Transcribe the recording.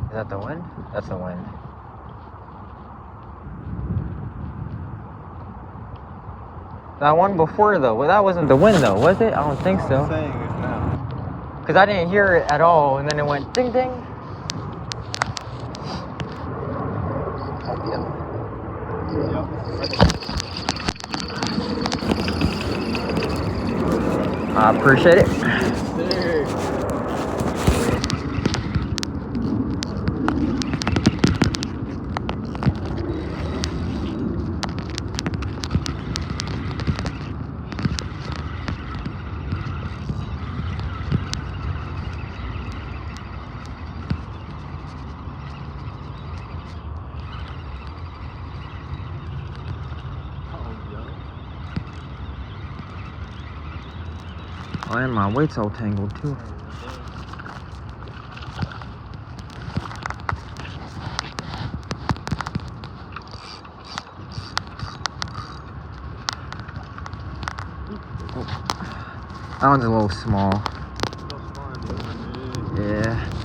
Is that the wind? That's the wind. That one before though, well, that wasn't the wind though, was it? I don't think so. I'm saying it now. Cause I didn't hear it at all, and then it went ding ding. I appreciate it. Oh, and my weight's all tangled too. Oh. That one's a little small. Yeah.